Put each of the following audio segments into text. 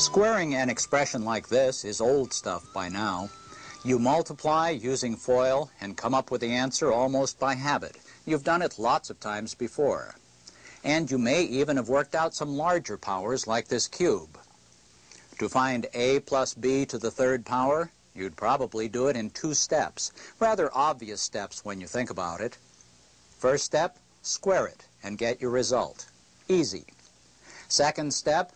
Squaring an expression like this is old stuff by now. You multiply using FOIL and come up with the answer almost by habit. You've done it lots of times before. And you may even have worked out some larger powers like this cube. To find a plus b to the third power, you'd probably do it in 2 steps. Rather obvious steps when you think about it. First step, square it and get your result. Easy. Second step,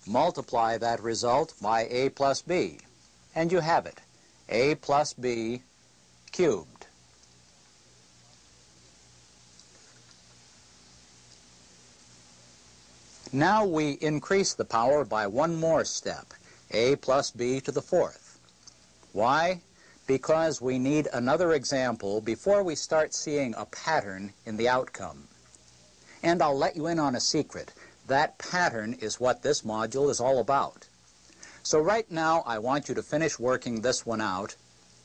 multiply that result by a plus b. And you have it. A plus b cubed. Now we increase the power by one more step, a plus b to the 4th. Why? Because we need another example before we start seeing a pattern in the outcome. And I'll let you in on a secret. That pattern is what this module is all about. So right now I want you to finish working this one out,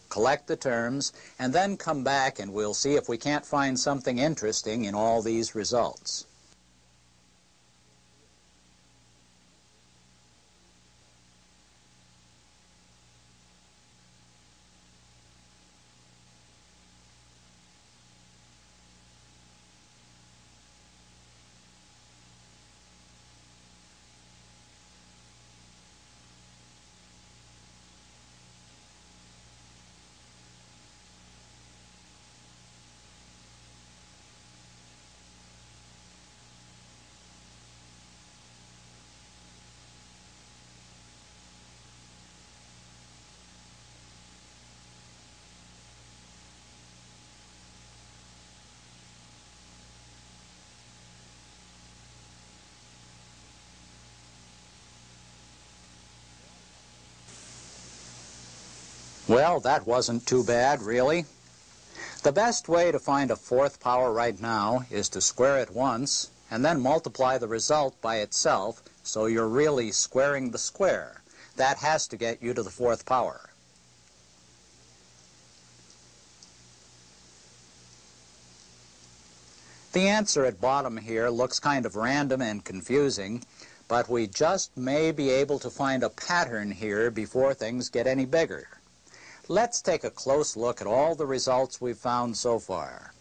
collect the terms, and then come back and we'll see if we can't find something interesting in all these results. Well, that wasn't too bad, really. The best way to find a 4th power right now is to square it once and then multiply the result by itself, so you're really squaring the square. That has to get you to the 4th power. The answer at bottom here looks kind of random and confusing, but we just may be able to find a pattern here before things get any bigger. Let's take a close look at all the results we've found so far.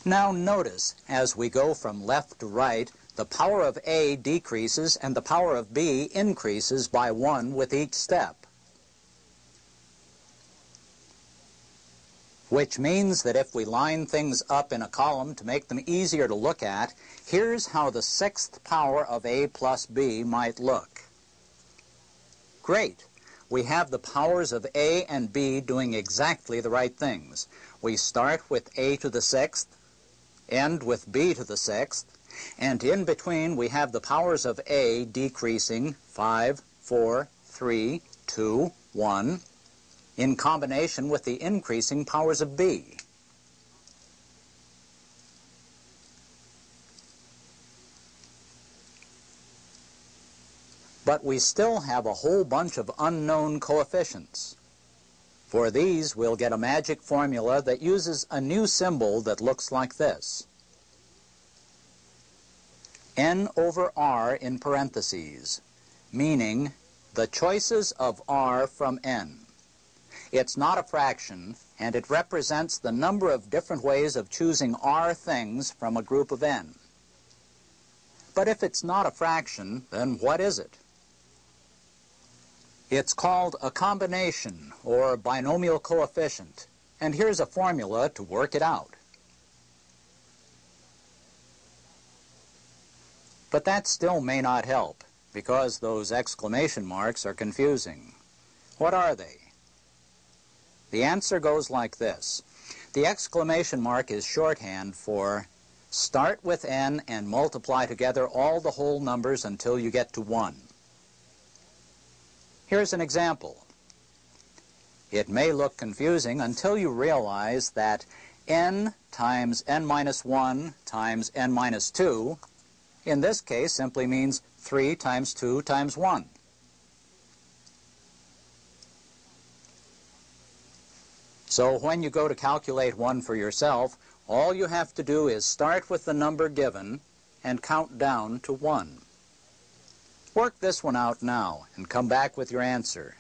Now notice, as we go from left to right, the power of A decreases and the power of B increases by 1 with each step. Which means that if we line things up in a column to make them easier to look at, here's how the 6th power of a plus b might look. Great! We have the powers of a and b doing exactly the right things. We start with a to the 6th, end with b to the 6th, and in between we have the powers of a decreasing 5, 4, 3, 2, 1, in combination with the increasing powers of b. But we still have a whole bunch of unknown coefficients. For these, we'll get a magic formula that uses a new symbol that looks like this. N over r in parentheses, meaning the choices of r from n. It's not a fraction, and it represents the number of different ways of choosing r things from a group of n. But if it's not a fraction, then what is it? It's called a combination, or binomial coefficient, and here's a formula to work it out. But that still may not help, because those exclamation marks are confusing. What are they? The answer goes like this. The exclamation mark is shorthand for start with n and multiply together all the whole numbers until you get to 1. Here's an example. It may look confusing until you realize that n times n minus 1 times n minus 2 in this case simply means 3 times 2 times 1. So when you go to calculate one for yourself, all you have to do is start with the number given and count down to 1. Work this one out now and come back with your answer.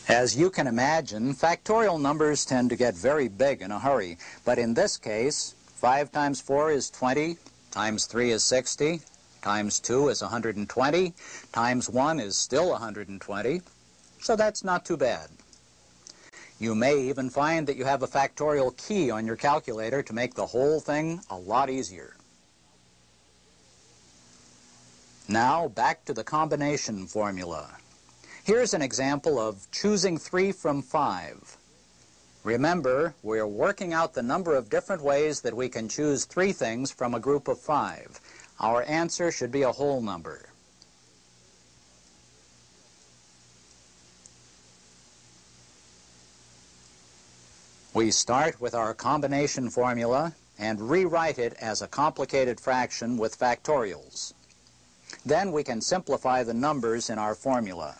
As you can imagine, factorial numbers tend to get very big in a hurry, but in this case, 5 times 4 is 20, times 3 is 60, times 2 is 120, times 1 is still 120, so that's not too bad. You may even find that you have a factorial key on your calculator to make the whole thing a lot easier. Now, back to the combination formula. Here's an example of choosing 3 from 5. Remember, we're working out the number of different ways that we can choose 3 things from a group of 5. Our answer should be a whole number. We start with our combination formula and rewrite it as a complicated fraction with factorials. Then we can simplify the numbers in our formula.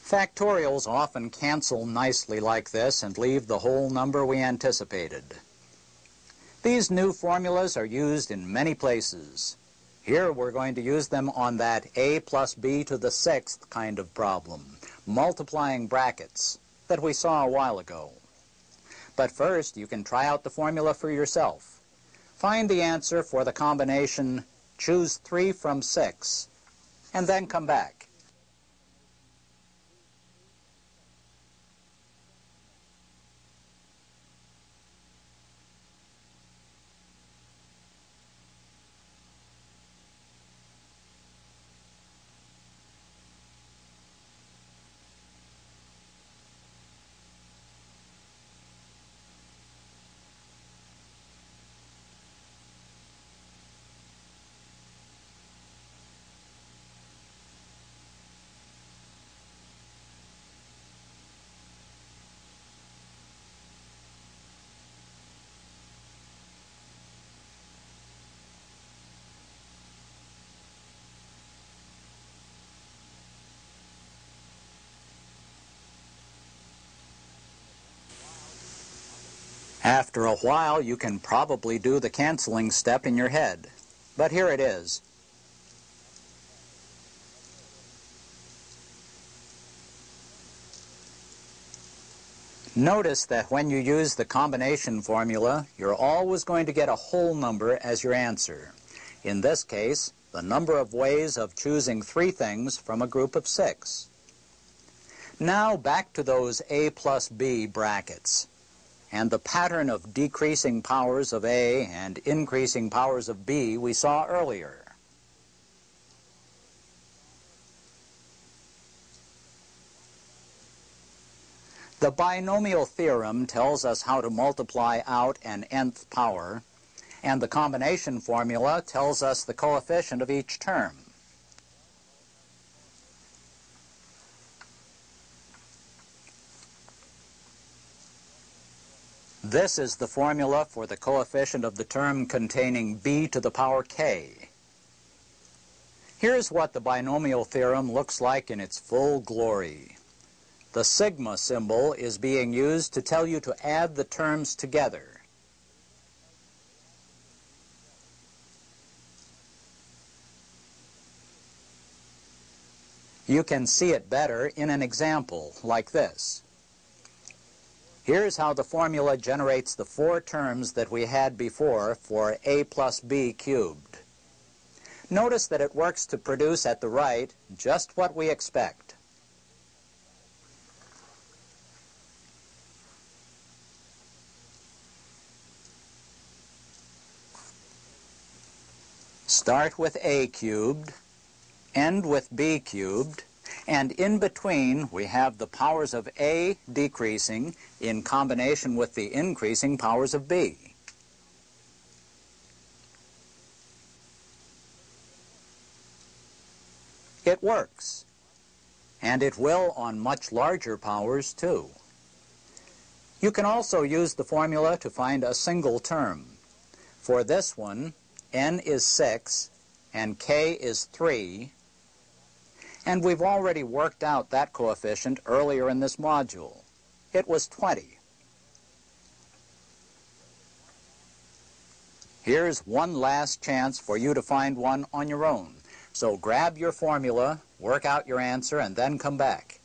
Factorials often cancel nicely like this and leave the whole number we anticipated. These new formulas are used in many places. Here we're going to use them on that a plus b to the 6th kind of problem, multiplying brackets, that we saw a while ago. But first, you can try out the formula for yourself. Find the answer for the combination choose 3 from 6, and then come back. After a while, you can probably do the canceling step in your head, but here it is. Notice that when you use the combination formula, you're always going to get a whole number as your answer. In this case, the number of ways of choosing 3 things from a group of 6. Now back to those a plus b brackets and the pattern of decreasing powers of a and increasing powers of b we saw earlier. The binomial theorem tells us how to multiply out an nth power, and the combination formula tells us the coefficient of each term. This is the formula for the coefficient of the term containing b to the power k. Here's what the binomial theorem looks like in its full glory. The sigma symbol is being used to tell you to add the terms together. You can see it better in an example like this. Here's how the formula generates the 4 terms that we had before for a plus b cubed. Notice that it works to produce at the right just what we expect. Start with a cubed, end with b cubed, and in between we have the powers of a decreasing in combination with the increasing powers of b. It works, and it will on much larger powers too. You can also use the formula to find a single term. For this one, n is 6 and k is 3, and we've already worked out that coefficient earlier in this module. It was 20. Here's one last chance for you to find one on your own. So grab your formula, work out your answer, and then come back.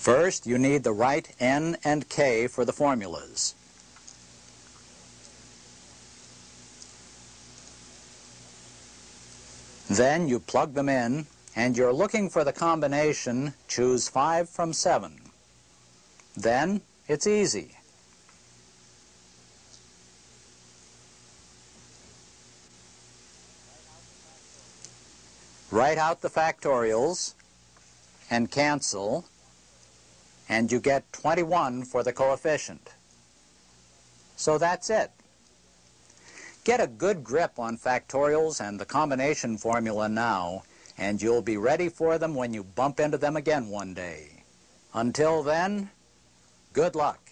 First, you need the right n and k for the formulas. Then you plug them in, and you're looking for the combination, choose 5 from 7. Then, it's easy. Write out the factorials and cancel, and you get 21 for the coefficient. So that's it. Get a good grip on factorials and the combination formula now, and you'll be ready for them when you bump into them again one day. Until then, good luck.